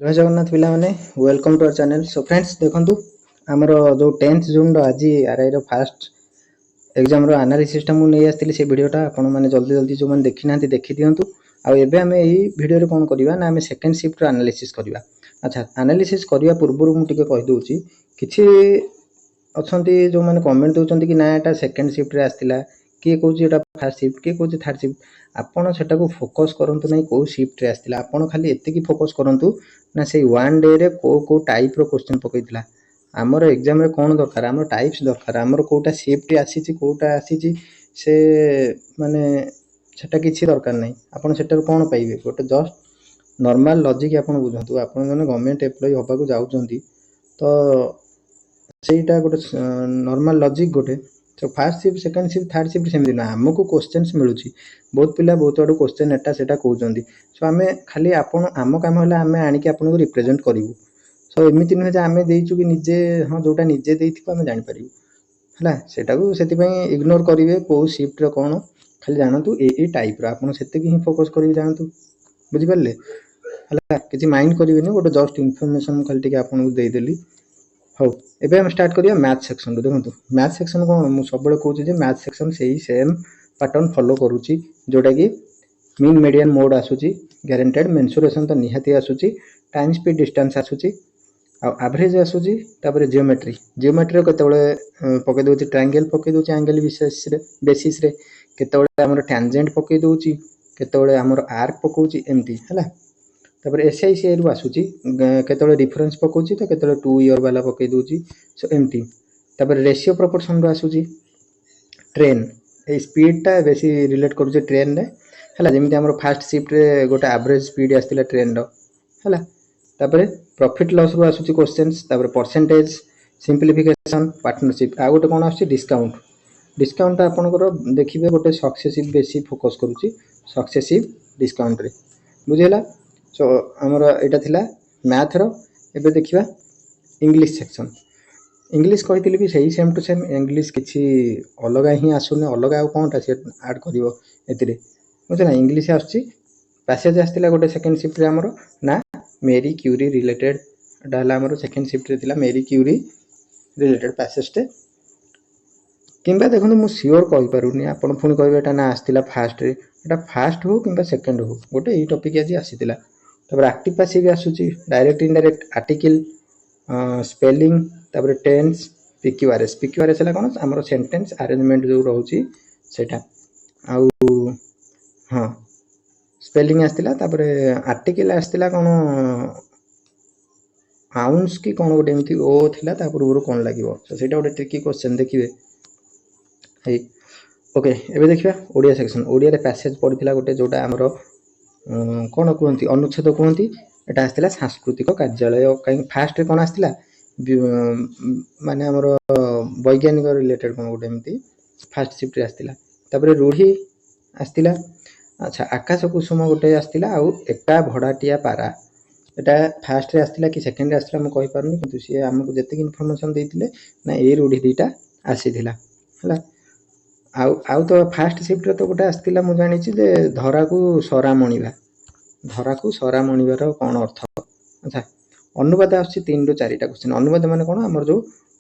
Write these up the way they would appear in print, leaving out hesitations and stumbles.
जय जगन्नाथ पिला माने welcome to our channel. So friends देखंतु हमर जो 10th जून रो आज आरआई रो फर्स्ट एग्जाम रो एनालिसिस टा मु नै आस्तिली से वीडियोटा आपण माने जल्दी जल्दी जो माने देखि नांती देखि दियंतु। आ एबे हमें एही वीडियो रे कोन करबा ना हमें सेकंड शिफ्ट रो एनालिसिस करबा। अच्छा एनालिसिस करिया पूर्व मु टिके कहि दोउची किछि अछंती जो माने कमेंट दोचंती कि ना एटा सेकंड शिफ्ट रे आस्तिला किए कहूची एटा फर्स्ट शिफ्ट किए कहूची थर्ड शिफ्ट। आपण सेटा को फोकस करंतु नै को शिफ्ट रे आस्तिला आपण खाली एते की फोकस करंतु ना से वन डे रे को टाइप रो क्वेश्चन पकैतिला। आमर एग्जाम रे कोन दरकार आमर टाइप्स दरकार आमर कोटा शिफ्ट आसीची कोटा आसीची से माने सेटा किछि दरकार नै। आपण सेटर कोन पाइबे गोटे जस्ट नॉर्मल लॉजिक आपण बुझंतु आपण जने गवर्नमेंट एम्प्लॉय होबा को जाउचंती तो सेटा गोटे नॉर्मल लॉजिक गोटे। तो first shift second shift third shift semi ना हमको क्वेश्चंस मिलुची बहुत पिला बहुत आडू क्वेश्चन एटा सेटा कहउचंती। सो हमें खाली आपण आम काम होला हमें आनी के आपण को रिप्रेजेंट करिवु। सो एमिति न जे हमें देइछु कि निजे हां जोटा निजे देइथिबो हमें जानि परिबु हला सेटा को सेति पई इग्नोर करिवे को शिफ्ट रो कोन खाली जानतु ए टाइप रो आपण सेति की ही फोकस करि जानतु बुझि परले हला किछि माइंड करिवेनी गोटे जस्ट इन्फॉर्मेशन खाली टिके आपण को देइ देली। हो एबे हम स्टार्ट करिया मैथ सेक्शन रो। देखंतु मैथ सेक्शन कोन मु सबले कहउछि जे मैथ सेक्शन सेही सेम पैटर्न फॉलो करूछि जोटा कि मीन मीडियन मोड आसुची गारंटेड मेंसुरेशन तो निहाती आसुची टाइम स्पीड डिस्टेंस आसुची आ एवरेज आसुची तापर जियोमेट्री केतेबेले पके दोची ट्रायंगल पके दोची एंगल बेसिस रे केतेबेले हमर टैंजेंट पके दोची केतेबेले हमर आर्क पकोची एमटी हला। तापर एसआईसी रु आसुची केतेबेले डिफरेंस पकोची तो केतेबेले 2 ईयर वाला पके दोची सो एमटी। तापर रेशियो प्रोपोर्शन रु आसुची ट्रेन ए स्पीड टा बेसी रिलेट करूचे ट्रेन रे हला जेमिति हमर फर्स्ट शिफ्ट रे गोटे एवरेज स्पीड आस्तिला ट्रेन रो हला। तापर प्रॉफिट लॉस रु आसुची क्वेश्चंस तापर परसेंटेज सिंपलीफिकेशन पार्टनरशिप आ गोटे कोन आसुची डिस्काउंट आपनकर देखिबे गोटे सक्सेसिव बेसी फोकस करूची सक्सेसिव डिस्काउंट रे बुझेला। सो हमर एटा थिला मैथ रो। एबे देखिबा इंग्लिश सेक्शन इंग्लिश कहितली भी सही सेम टू सेम इंग्लिश किछि अलगा ही आसुने अलगा आ कोनटा से ऐड करिवो एतिरे बुझला। इंग्लिश आसुची पैसेज आस्तिला गोटे सेकंड शिफ्ट रे हमर ना मेरी क्यूरी रिलेटेड डाला हमर सेकंड शिफ्ट रे थिला मेरी क्यूरी रिलेटेड पैसेज टे किंबा देखो मु श्योर कहि पारुनी आपण पुनी कहबे एटा ना आस्तिला फास्ट रे एटा फास्ट हो किंबा सेकंड हो गोटे ई टॉपिक आज आसीतिला। तबर एक्टिव पैसिव आसुची डायरेक्ट इनडायरेक्ट आर्टिकल स्पेलिंग तापर टेंस पीक्यूआरएस हला कोन हमर सेंटेंस अरेंजमेंट जो रहउची सेटा आउ हां स्पेलिंग आस्तिला तापर आर्टिकल आस्तिला कोन आउंस की कोन गोटे एमती ओ थिला तापर उरो कोन लागिवो तो सेटा गोटे ट्रिकी क्वेश्चन देखिबे हे ओके। एबे देखिबा ओडिया सेक्शन ओडिया रे पैसेज पडिथिला गोटे जोटा हमर कोन कहंती अनुच्छेद कहंती एटा आस्तिला सांस्कृतिक कार्यालय काई फास्ट रे कोन आस्तिला माने हमर वैज्ञानिक रिलेटेड कोन गोटे एमती फर्स्ट शिफ्ट रे आस्तिला। तापर रूढ़ी आस्तिला अच्छा आकाश कुसुम गोटे आस्तिला आउ एका भड़ाटिया पारा एटा फर्स्ट रे आस्तिला कि सेकंड रे आस्तिला म कहि पारुनी किंतु से हमकु जते इन्फॉर्मेशन देइतिले ना ए रूढ़ी दीटा आसीथिला हला। आउ तो फर्स्ट शिफ्ट रे तो गोटे आस्तिला मु जानि छि जे धरा को सरा मणिबार कोन अर्थ अच्छा। अनुवाद आछि 3 रु 4 टा क्वेश्चन अनुवाद माने कोन हमर जो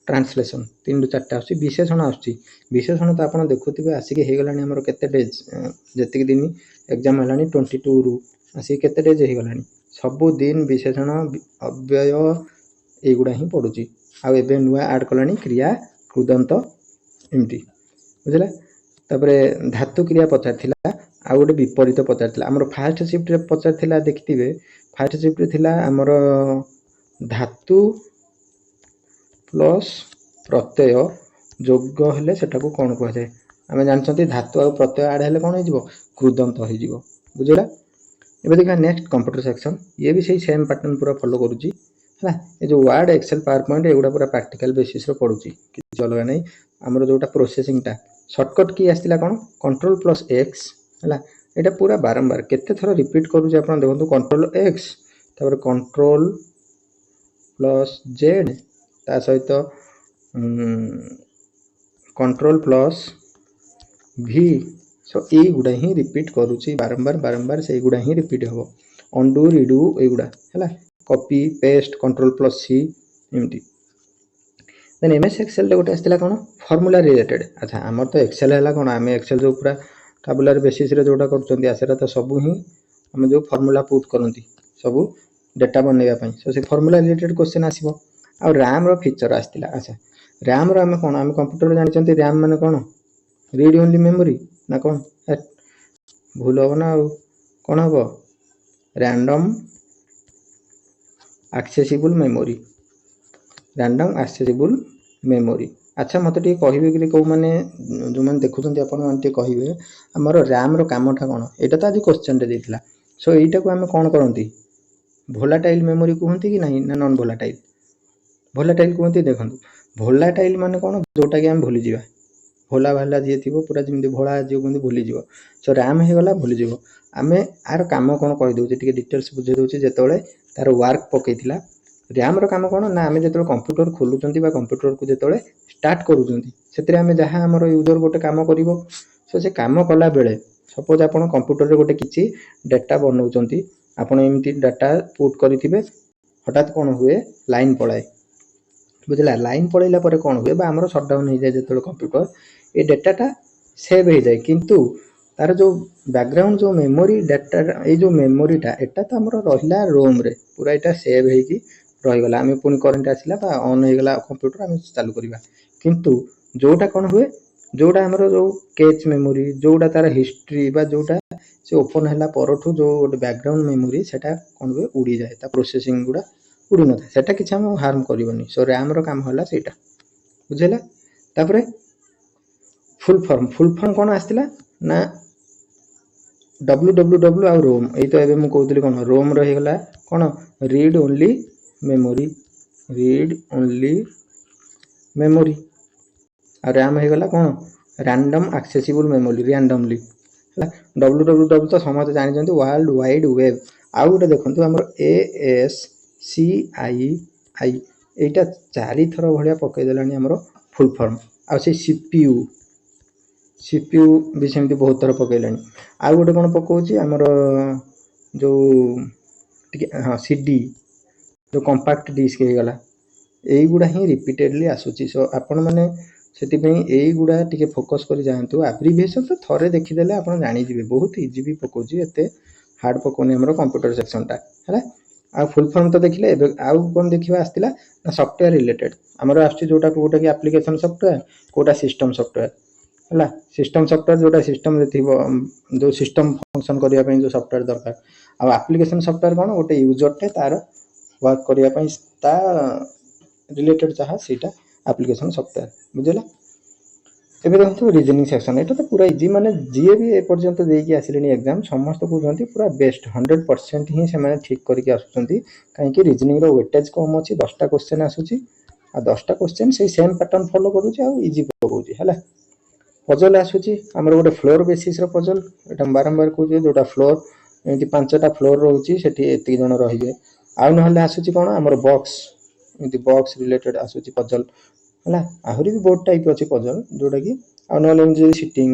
ट्रांसलेशन 3 रु 4 टा आछि। विशेषण आछि विशेषण तो आपण देखुथिबे आसी के हे गलानी हमर केते डेज जति दिन एग्जाम हलानी 22 रु आसी केते डेज हे गलानी सब दिन विशेषण अव्यय एगुडा ही पडुची आ एबे नुवा ऐड कलानी क्रिया कृदंत एमटी बुझला। तापरे धातु क्रिया पचारथिला आ गोटे विपरीत पचारथिला हमर फर्स्ट शिफ्ट रे पचारथिला देखिथिबे फर्स्ट शिफ्ट रे थिला हमर धातु प्लस प्रत्यय जोग हेले सेटा को कोन कहै जाय हमें जानछंती धातु आ प्रत्यय ऐड हेले कोन हो जिवो कृदंत हो जिवो बुझला। एबे देखा नेक्स्ट कंप्यूटर सेक्शन ये भी सही सेम पैटर्न पूरा फॉलो करूची हला। ए जो वर्ड एक्सेल पावर पॉइंट एगुडा पूरा प्रैक्टिकल बेसिस रो पडुची कि अलगा नै हमर जोटा प्रोसेसिंग टा शॉर्टकट की आस्तिला कोन कंट्रोल प्लस एक्स हला। एटा पूरा बारंबार केते थरो रिपीट करूची आपण देखंतु कंट्रोल एक्स तापर कंट्रोल प्लस जेड ता सहित कंट्रोल प्लस भी सो ए गुडा ही रिपीट करूची बारंबार से गुडा ही रिपीट हो अंडू रीडू ए गुडा हला। कॉपी पेस्ट कंट्रोल प्लस सी एमती देन एमएस एक्सेल गोटे आसला कौन फॉर्मूला रिलेटेड अच्छा आमर तो एक्सेल है कौन आम एक्सेल जो पूरा टाबुलर बेसिस रे जोटा कर तो सब ही आम जो फॉर्मूला पुट करती सब डेटा बनवाई सो से फॉर्मूला रिलेटेड क्वेश्चन आसो आ रैम रो फीचर आसला अच्छा रैम रो आम कौन आम कंप्यूटर जानते रैम माने कौन रीड ओनली मेमोरी ना कौन भूल हम ना कौन हम random accessible memory random accessible memory अच्छा मत टे कहे कि कौ मैंने जो मैंने देखुं आपटे कहे आमर रैम रमटा कौन यहाँ तो आज क्वेश्चन देता सो यहीटा को आम कौन करती भोलाटाइल मेमोरी कहते कि नहीं ना नॉन भोलाटाइल भोलाटाइल कहते देखो भोलाटाइल माने कौन जोटा कि आम भूली जा भोला भाला जी थी पूरा जमी भोला जी कहते भूलीज सो रैम होगा भूलीज आम आर कम कौन कहीदे डिटेल्स बुझे दूसरे जिते तार वर्क पकईला रैम काम कौन ना आम जो कंप्यूटर खोलुं कंप्यूटर को जो स्टार्ट करें जहाँ आम यूजर गोटे कम कर सो से कम कला बेले सपोज आप कंप्यूटर गोटे किसी डाटा बनाऊँ आपड़ एमती डाटा पुट करेंगे हठात कौन हुए लाइन पलाए बुझला लाइन पलैला कौन हुए आमर सटडाउन हो जाए जो कंप्यूटर ये डाटाटा सेव हो जाए किंतु तार जो बैकग्राउंड जो मेमोरी डाटा ये जो मेमोरीटा एटा तो आमर रहा रोम रे पूरा यहाँ सेव होगी रहीगला आम पुणी करेन्ट आसला ऑन होगा कंप्यूटर आम चालू करवा किंतु जोटा कौन हुए जोटा आमर जो कैच मेमोरी जोटा तार हिस्ट्री बा जोटा से ओपन है परठू जो गोटे बैकग्राउंड मेमोरी सेटा कौन हुए उड़ी जाए प्रोसेसिंग गुड़ा उड़ी न था सेटा किसी आम हार्म करनी सो रैम काम है ସେଇଟା बुझेगा तापर फुल फॉर्म कौन आसला ना www आ रोम यही तो ये मुझे कौन रोम रहीगला कौन रीड ओनली मेमोरी आ रैम होगा कौन random accessible memory randomly www तो समस्त जानते वर्ल्ड वाइड वेब आउ गोटे देखो आम ASCII यहाँ 4 थर भाया पकईदेला आमर फुल फॉर्म आ सीपीयू भी सेमती बहुत थर पकईला आउ गोटे कौन पकाऊँ आमर जो हाँ CD जो कंपैक्ट डिस्क होगा यही गुड़ा ही रिपीटेडली आसूची सो आपण मैंने से यही गुड़ा टे फोकस कर जातु एब्रिविएशन तो थरे देखीदे आप जाणीजे बहुत इजी भी पकाऊँ एत हार्ड पकाउनी आम कंप्यूटर सेक्शनटा है आ फुल फॉर्म तो देखिले आउ कौन देखा आसला सॉफ्टवेयर रिलेटेड आमर आसोटा गोटे कि application software quota system software है सिस्टम सॉफ्टवेयर जोटा सिस्टम जो सिस्टम फंक्शन करने जो सॉफ्टवेयर दरकार आ एप्लिकेशन सॉफ्टवेयर कौन गोटे यूजरटे तार वर्क करने रिलेटेड जहाँ सीटा एप्लिकेशन सॉफ्टवेयर बुझेगा एबे देखो रीजनिंग सेक्शन एटा तो पूरा इजी माने जी भी ए पर्यंत देकी आसिलेनी एग्जाम समस्त कहते पूरा बेस्ट 100% ही से ठीक करके आसुचंती कहीं रीजनिंग रो वेटेज कम अच्छी 10टा क्वेश्चन आसुची आ 10टा क्वेश्चन से सेम पैटर्न फॉलो करूची आ इजी पकाउची हैला पजल आसुची हमर गोटे फ्लोर बेसिस रो पजल एटा बारंबार कहूची जोटा फ्लोर एमती 5टा फ्लोर रहउची सेठी एति जण रहिबे आ नहले आसुची कोन हमर बॉक्स एमती बॉक्स रिलेटेड आसुची पजल है आहरी भी बहुत टाइप अच्छे पजल जोटा कि आने सिटिंग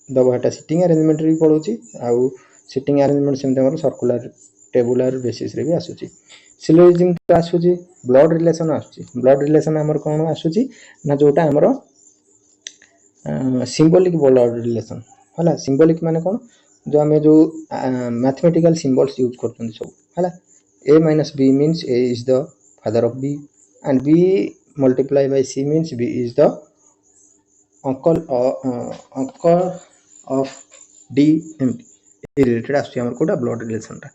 दबाटा सिटिंग अरेंजमेंट भी पड़ोची आउ सिटिंग अरेंजमेंट सेमती सर्कुलर टेबुलर बेसिस रे भी आसूची सिलोजिज्म तो आसूची ब्लड रिलेशन आसूची ब्लड रिलेशन आमर कौन आसूची ना जोटा आमर सिंबॉलिक ब्लड रिलेशन है सिंबॉलिक माने कौन जो आम जो मैथमेटिकल सिंबल्स यूज करते सब है A minus B means A is the father of B and B multiply by C means B is the uncle of D related आम कोटा ब्लड रिलेशन टा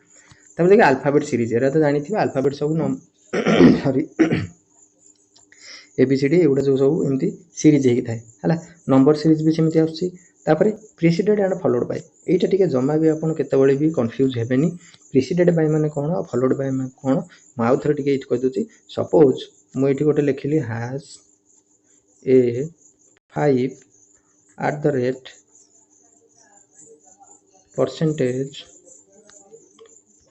देखिए अल्फाबेट सीरीज एरा तो जानी alphabet सब sorry ABCD एगुड़ा जो सब एमती series होता है नंबर सीरीज भी सेमती आसपर प्रिसीडेड एंड फॉलोड बाय यहीटा टी जमा भी आप केतबे भी कन्फ्यूज हेबेनी प्रिसीडेड बाय माने कौन फॉलोड बाय माने कौन मु आउ थरे टी कहीदे सपोज मुझे गोटे लिखिली हैज ए 5 %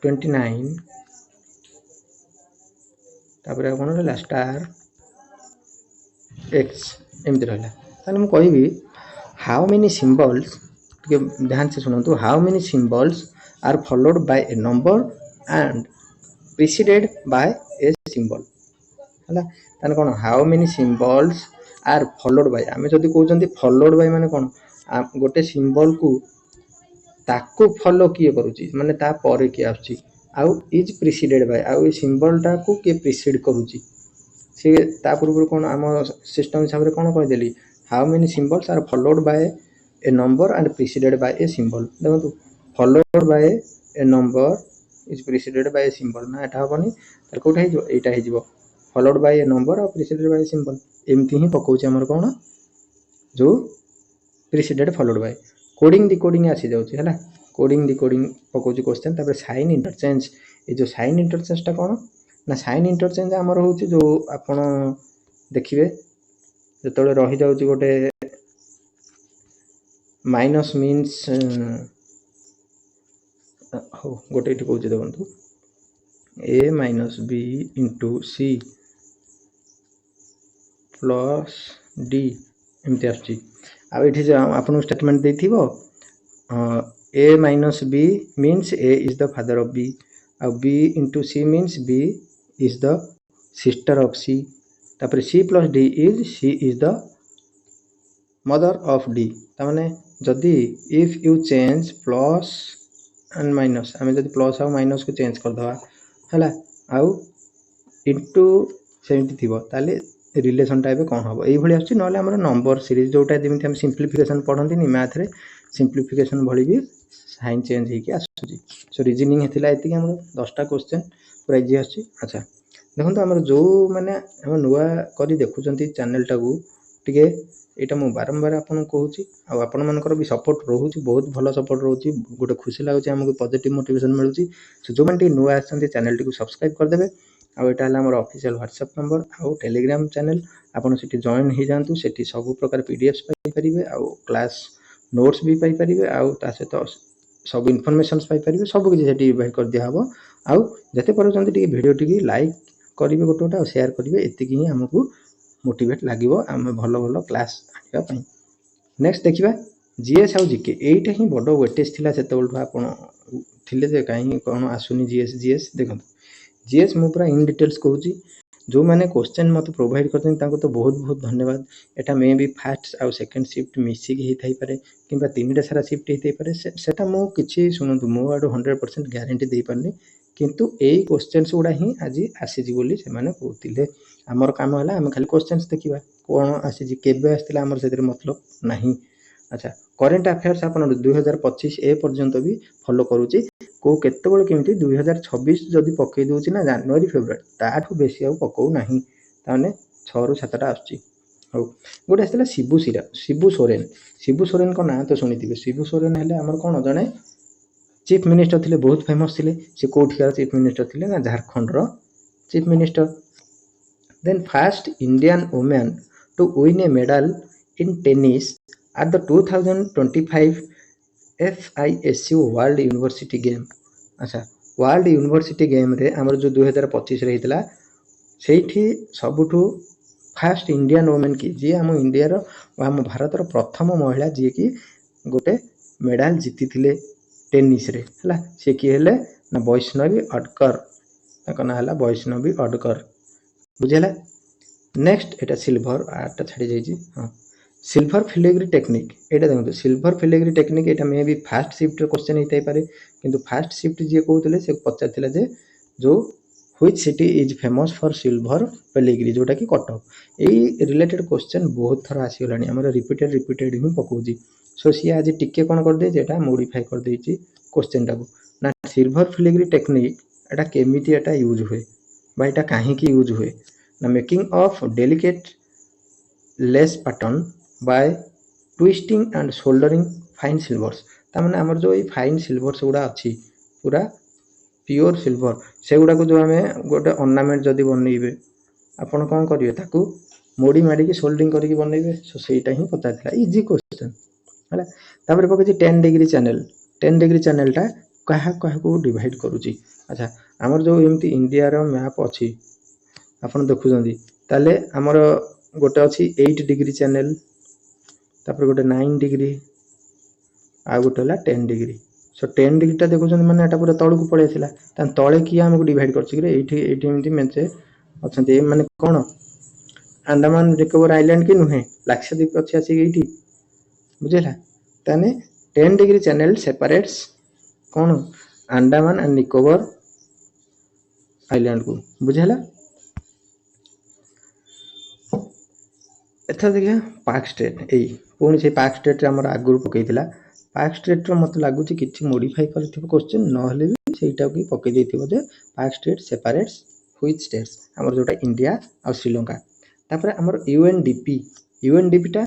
29 तापर कौन रहा स्टार एक्स एमती रहा मुझे कहि हाउ मेनी सिंबल्स ध्यान से शुणु how many symbols are followed by a number and preceded by a symbol ହେଲା ତାହେଲେ କ'ଣ how many symbols are followed by ଆମେ ଯଦି କହୁଛନ୍ତି followed by ମାନେ କ'ଣ ଗୋଟେ ସିମ୍ବଲକୁ ତାକୁ ଫଲୋ କିଏ କରୁଛି ମାନେ ତା ପରେ କିଏ ଆସୁଛି ଆଉ ଇଜ୍ ପ୍ରିସିଡେଡ୍ ବାଇ ଆଉ ଏ ସିମ୍ବଲଟାକୁ କିଏ ପ୍ରିସିଡ୍ କରୁଛି ସେ ତା ପୂର୍ବରୁ କ'ଣ ଆମ ସିଷ୍ଟମ ହିସାବରେ କ'ଣ କହିଦେଲି how many symbols are followed by a number and preceded by a symbol ଦେଖନ୍ତୁ followed by a number is preceded by a symbol ନା ଏଟା ହେବନି ତାହେଲେ କେଉଁଟା ହେଇଯିବ ଏଇଟା ହେଇଯିବ ଫଲୋଡ୍ ବାଇ ଏ ନମ୍ବର ଆଉ ପ୍ରିସିଡେଡ୍ ବାଇ ଏ ସିମ୍ବଲ ଏମିତି ହିଁ ପକାଉଛି ଆମର କ'ଣ ଯେଉଁ ପ୍ରିସିଡେଡ୍ ଫଲୋଡ୍ ବାଇ कोडिंग डिकोडिंग आसी जाଉଛି ହେଲା कोडिंग डिकोडिंग पकाउची क्वेश्चन तापर साइन इंटरचेंज ए जो साइन इंटरचेंज टा कोन ना साइन इंटरचेंज हमर होଉଛି जो आपण देखिबे जेतले रहि जाଉଛି गोटे माइनस मीन्स हो गोटे इट कहूची देखंतु a minus b into c plus d एमती आछि आ एठी जे आपन statement देथिबो a minus b means a is the father of b और b into c means b is the sister of c तापर c plus d is c is the mother of d तामाने जदी if you change plus and minus हमें जदी plus और minus को change कर दवा हला आउ into सेमती थिबो ताले रिलेशन टाइप कौन हम ये आस नंबर सीरीज जोटा जमी हम सिंप्लीफिकेशन पढ़ती मैथ रे सिंप्लीफिकेशन भली भी साइन चेंज होगी आसूँ सो रिजनिंग होता ये आम 10टा क्वेश्चन पूरा इजी आच्छी अच्छा देखो आम जो मैंने आम नुआ कर देखुं चैनल टाकू टे यहाँ मुझे बारंबार आपको कहूँ आपण मानकर भी सपोर्ट रोचे बहुत भल सपोर्ट रोचे गोटे खुशी लगुच आमको पॉजिटिव मोटिवेशन मिलूँ सो जो मैंने नुआ आसती चैनल टी सब्सक्राइब करदे आउटा आम ऑफिशियल व्हाट्सएप नंबर आउ टेलीग्राम चैनल आपन से जॉइन हो जातु से सब प्रकार पीडीएफ्स पाइपर आउ क्लास नोट्स भी पाइपर आउ ता सहित सब इनफॉरमेशन पाइपर सब किसी डिवाइड कर दिया हम आउ जते party T video T like करेंगे गोटे गोटे शेयर करेंगे एतिक ही आमको मोटिवेट लगे आम भल भल क्लास आने नेक्स्ट देखा जीएस आउ जीके यहीटा ही बड़ वेटेज थी से आपे कहीं कौन आसुनी जीएस जीएस देखो जीएस मु पूरा इन डिटेल्स कहूँ जो मैंने क्वेश्चन मत प्रोवाइड करते तो बहुत बहुत धन्यवाद एटा मे भी फास्ट आउ सेकंड शिफ्ट मिसिक होता पारे कि तीन सारा शिफ्ट होता पारे सेटा मु किछि सुनतु मो आडू 100% ग्यारंटी दे पारनी किंतु यही क्वेश्चंस गुड़ा ही आज आसीजी बोली से माने कहते आमर काम है आम खाली क्वेश्चंस देखा कौन आसीजी केबे आसला आमर से मतलब नहीं अच्छा करेन्ट अफेयर्स आप 2025 ए पर्यंत भी फॉलो करुच्ची को केतबेले केमिति 2026 जदि पकई दूची ना जनवरी फेब्रुआरी ताठू बेसी आउ पकाऊ नाही ताने 6 रु 7टा आछी हो गोटे आसला शिबू सोरेन को ना तो सुनिथिबे शिबू सोरेन हेले हमर कोन जने चीफ मिनिस्टर थिले बहुत फेमस थिले से कोठिया चीफ मिनिस्टर थिले ना झारखंड रो chief minister then first Indian women to win a medal in tennis at the 2025 FISU world university game अच्छा वर्ल्ड यूनिवर्सिटी गेम रे हमर जो 2025 रे हितला सेठी सबुठू फास्ट इंडियन वुमेन की जी आम इंडिया रो आम भारत रो प्रथम महिला जी की गोटे मेडल जीति थिले टेनिस रे हला से की हेले ना वैष्णवी अडकर ताको ना हला वैष्णवी अडकर बुझेला नेक्स्ट एटा सिल्वर आटा छाडी जाई छी हां सिल्वर फिलेग्री टेक्निक एटा देखो सिल्वर फिलेग्री टेक्निक एटा मे भी फास्ट शिफ्ट क्वेश्चन होता पारे किंतु फास्ट शिफ्ट जी कहते से पचार जे जो which city is famous for silver filigree जोटा कि कटक यही रिलेटेड क्वेश्चन बहुत थर आसीगला आम रिपीटेड ही पकाउची सो सी आज टिके कौन कर दे मोडिफाई कर देछि क्वेश्चन टाको ना सिल्वर फिलेग्री टेक्निक एटा केमिति एटा यूज हुए बा एटा काहे की यूज हुए ना making of delicate lace pattern by twisting and soldering fine silvers तामाने हमर जो ये फाइन सिल्वर्स गुड़ा अच्छी पूरा प्योर सिल्वर से गुड़ा को जो आम गोटे ऑर्नामेंट जदि बनइबे आपण कौन करेंगे ताकू मोड़ी माड़ी सोल्डरिंग करके बनइबे सो सेटा ही पता इजी क्वेश्चन है तापर पके 10 डिग्री चैनल क्या क्या डिवाइड करुच्ची अच्छा आमर जो एमती इंडिया रो मैप अच्छी आपण देखुं ताले आमर गोटे अच्छी 8 डिग्री चैनल तापर गोटे 9 डिग्री आ गोटे 10 डिग्री सो 10 डिग्री देखुं मैंने एटा पूरा तौक पड़े तले किए आमको डिवाइड कर मेचे अच्छा मैंने कौन अंडमान निकोबर आइलैंड की नुहे लाक्षाद्वीप अच्छी आसिक बुझेगा ताने 10 डिग्री चैनल सेपरेट्स कौन अंडमान एंड निकोबर आइलैंड को बुझेगा। एथर देखिए पार्क स्टेट यही पुणी से पार्क स्टेट आम आगुरी पकईला पार्क स्टेट मत लगुच कि मोडिफाई कर क्वेश्चन ना भी पकई जे Palk strait separates which states आमर जोटा इंडिया और श्रीलंका तापर आमर यूएनडीपी टा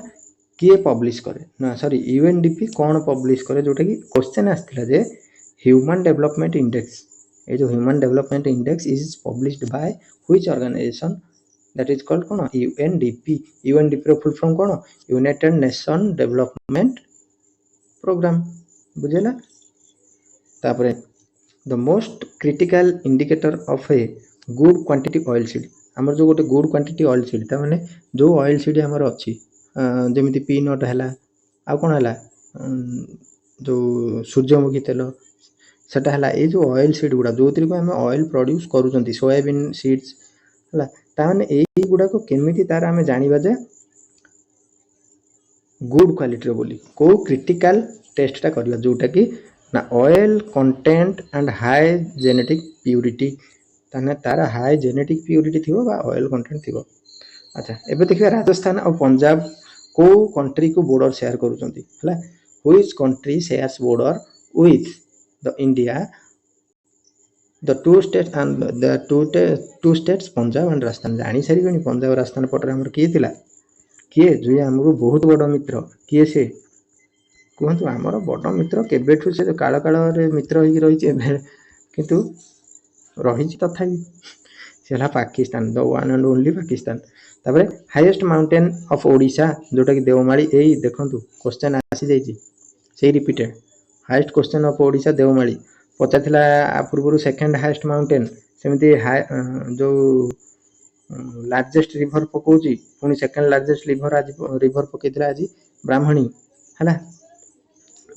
किए पब्लिश करे ना सॉरी यूएनडीपी कौन पब्लिश करे जोटा कि क्वेश्चन आसला जे ह्यूमन डेवलपमेंट इंडेक्स ये जो human development index is published by which organisation that is called कौन यूएनडीपी रो फुल फॉर्म कौन यूनाइटेड नेशन डेवलपमेंट प्रोग्राम बुझेला। तापर the most critical indicator of a good quantity oil seed आमर जो गोटे गुड क्वांटिटी ऑयल सीड ता माने जो ऑयल सीड आमर अच्छी जमी पीनट है आ कौन है जो सूर्यमुखी तेल सेटा है ये जो ऑयल सीड गुड़ा जो थी आम ऑयल प्रोड्यूस करूँ सोयाबीन सीड्स है ताने यही गुड़ा को केमिति तार आम जानिबा जे गुड क्वालिटी बोली को क्रिटिकल टेस्टा करवा जोटा कि ना oil content and high genetic purity ताने तार हाई जेनेटिक प्यूरिटी थी ऑयल कंटेंट थी। अच्छा एबे देखिए राजस्थान और पंजाब को कंट्री को बॉर्डर शेयर करूछंती हला which country shares border with the India the two states and the two states Punjab and Rajasthan जानी सारी पंजाब राजस्थान पटर हमर किए थिला किए जो आमको बहुत बड़ मित्र किए से कहतु आमर बड़ मित्र केबेठू से काल काल मित्र हो रही किंतु रही तथापि से Pakistan the one and only Pakistan. तापर हाईएस्ट माउंटेन ऑफ ओडिशा जोटा कि देवमाली यही देखु क्वेश्चन आसी जाइए से repeated highest question of Odisha Deomali पचार पूर्व सेकेंड हाईएस्ट माउंटेन सेमती जो लार्जेस्ट रिभर पकाउची पुणी सेकेंड लार्जेस्ट रिभर पकईला आज ब्राह्मणी है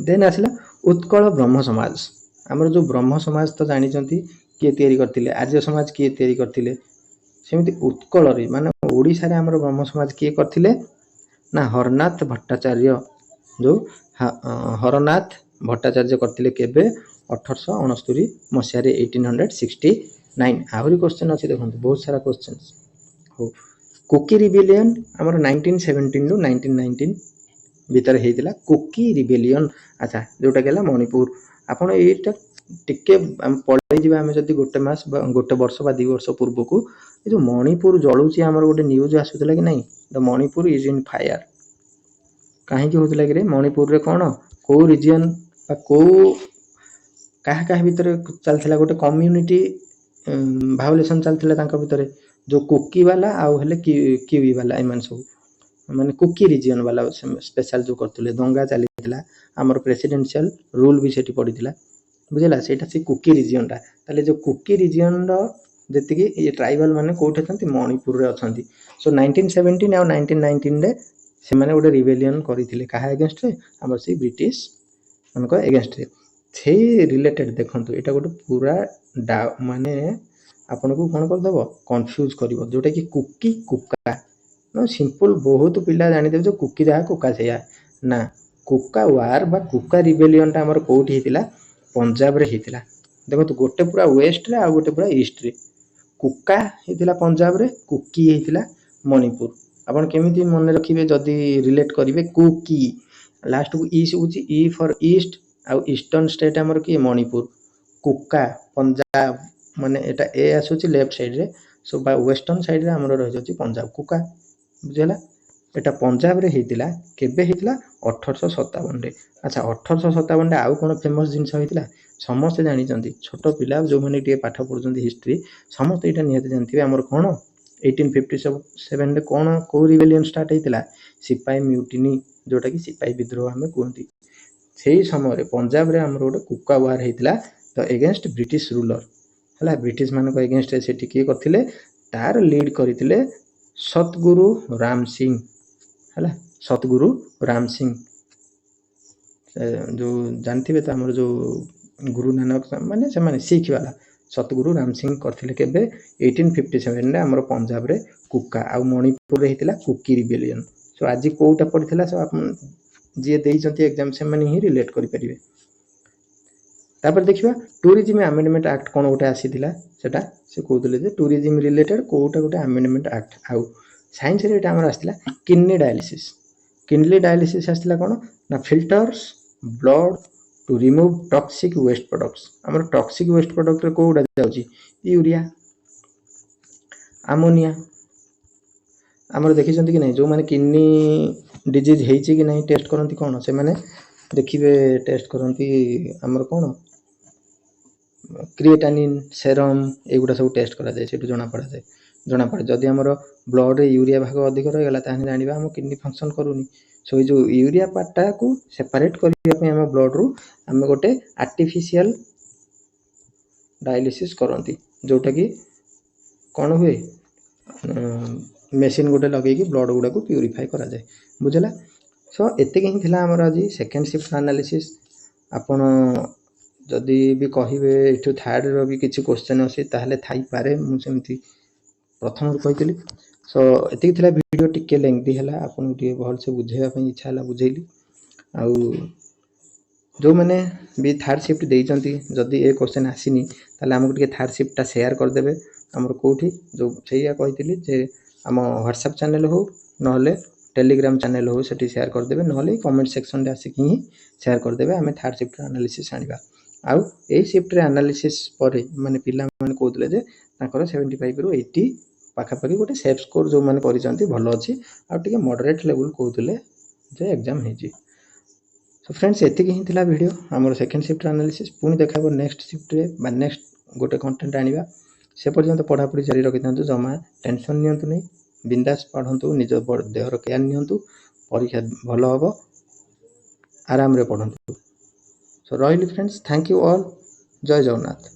देन आसला उत्कल ब्रह्म समाज आमर जो ब्रह्म समाज तो जानते किए तैयारी करते आर्य समाज किए तैयारी करते सेमती उत्कल माने ओडिशा रे आमर ब्रह्म समाज किए करते ना हरनाथ भट्टाचार्य जो हरनाथ भट्टाचार्य करते केबे 1869 मसीह 1869 आहरी क्वेश्चन अच्छी देखो बहुत सारा क्वेश्चन हो कुकी रिबेलियन आमर 1917 टू 1919 भितर होता कुकी रिबेलियन। अच्छा जोटा कि मणिपुर आपड़ यहाँ टिके पलि जावा आम जब गोटे मास गोटे वर्ष बा 2 वर्ष पूर्व को ये जो मणिपुर जलुची आमर गोटे न्यूज आसूला कि नहीं the Manipur is in fire कहीं होता कि मणिपुर रे कौन कौ रिजन कौ क्या भितर चलता गोटे कम्युनिटी भावलेसन चलता भितर जो कुकी वाला आउ हेले किवी वाला एम सब माने कुकी रिजन वाला स्पेशल जो करते दंगा चली आमर प्रेसिडेंशियल रूल भी सेठी पड़ीला बुझेगा सेटा से कुकी रिजन टा ताले जो कुकी रिजन जी ये ट्राइबल माने कोठे छंती मणिपुर रे अछंती। सो 1917 और 1919 रे से माने गोटे रिबेलियन करथिले काहा अगेंस्ट रे हमर से ब्रिटिश मानको अगेंस्ट रे से रिलेटेड देखंतु एटा गोटे पूरा माने आपन को कोन कर दबो कंफ्यूज करिवो जोटा कि कुकी कुका नो सिंपल बहुत पिला जानि देबो जो कुकी जा कुका सेया ना कुका वार बा कुका रिबेलियन टा हमर कोठी हितिला पंजाब रे हितिला देखो तो गोटे पूरा वेस्ट रे आ गोटे पूरा ईस्ट रे कुका हितिला पंजाब रे कुकी हितिला मणिपुर आपन केमिति मन रखिबे जदी रिलेट करिवे कुकी लास्ट को ई सुची ई फॉर ईस्ट आ ईस्टर्न स्टेट हमर की मणिपुर कुका पंजाब माने एटा ए आसुची लेफ्ट साइड रे सो बा वेस्टर्न साइड रे हमर रह जाउची पंजाब कुका बुझला एटा पंजाब रे हितिला केबे हितिला 1857 रे। अच्छा 1857 रे आउ कोन फेमस जिंस हितिला समस्त जानि चंती छोट पिला जो माने टिए पाठ पढुचंती हिस्ट्री समस्त एटा नियत जानथिबे हमर कोन 1857 रे कोन को रिबेलियन स्टार्ट हितिला सिपाही म्यूटिनी जोटा कि सिपाही विद्रोह हमें कहंती सेही समय रे पंजाब रे हमर गोटे कुका वार हितिला द अगेंस्ट ब्रिटिश रूलर हला ब्रिटिश मानको अगेंस्ट से टिके करथिले तार लीड करथिले सतगुरु राम सिंह हला सतगुरु राम सिंह जो जानथिबे तो हमर जो गुरु नानक माने से सिख वाला सतगुरु राम सिंह करथिले केबे 1857 रे हमर पंजाब रे कुका आ मणिपुर रे हितला कुकी रिबेलियन। सो आज कोटा पड़िथिला सो आपन जे देइचंती एग्जाम से माने ही रिलेट करि परिबे। तापर देखिबा टूरिज्म अमेंडमेंट एक्ट कोन गोटे आसीथिला सेटा से कहउतले जे टूरिज्म रिलेटेड कोटा गोटे अमेंडमेंट एक्ट आउ साइंस रे एटा हमर आसीथिला किडनी डायलिसिस। किडनी डायलिसिस आसीथिला कोन ना filters blood to remove toxic waste products. हमर टॉक्सिक वेस्ट प्रोडक्ट रे कोउडा जाउची यूरिया अमोनिया। हमर देखिसंती कि नै जो माने किडनी डिजीज हेइची कि नै टेस्ट करंती कोन से माने देखिबे टेस्ट करंती हमर कोन क्रिएटानिन सेरम एगुडा सब टेस्ट करा जाय सेटु जणा पड़े जदि हमर ब्लड रे यूरिया भाग अधिक रह गेला ताने जानिबा हम किडनी फंक्शन करूनी। सो जो यूरिया पार्टा को सेपरेट करिया पे हम ब्लड रू हम गोटे आर्टिफिशियल डायलिसिस करंती जोटा कि कोन हुए मेसिन गोटे लगे कि ब्लड गुडा को प्यूरिफाई करा जाए बुझला। सो एते ही थिला हमर आज सेकंड शिफ्ट एनालिसिस। आपण जदि भी कहिबे एठु थर्ड रो भी किछि क्वेश्चन अछि ताहले थाई पारे मु सेमति प्रथम रू कहितली। सो एते थिला वीडियो टिके लेंथी हला आपण टिके भल से बुझेबा पई इच्छा हला बुझेली। आउ जो माने भी थर्ड शिफ्ट देइचंती जदि ए क्वेश्चन आसीनी ताले हमकु टिके थर्ड शिफ्ट ता शेयर कर देबे हमर कोठी जो छैया कहितली जे हम व्हाट्सएप चैनल हो नहले टेलीग्राम चैनल हो सेठी शेयर कर देबे नहले कमेंट सेक्शन रे आसी कि शेयर कर देबे हमें थर्ड शिफ्ट एनालिसिस आनिबा। आउ ए शिफ्ट रे एनालिसिस परे माने पिला माने कहतले जे ताकर 75 रो 80 पाखा पाखी गोटे सेफ स्कोर जो माने करिसंती भलो अछि आ टिके मॉडरेट लेवल कहतले जे एग्जाम हेजी। सो फ्रेंड्स एतिक ही थिला वीडियो हमर सेकंड शिफ्ट एनालिसिस पुनी देखाबो नेक्स्ट शिफ्ट रे बा नेक्स्ट गोटे कंटेंट आनिबा। से पर्यंत पढ़ा पढ़ी जारी रखिथांतु जमा टेंशन नियंतु नै बिंदास पढंतु निज देहर केयर नियंतु परीक्षा भलो हबो आराम रे पढंतु। सो रहिली फ्रेंड्स थैंक यू ऑल जय जगन्नाथ।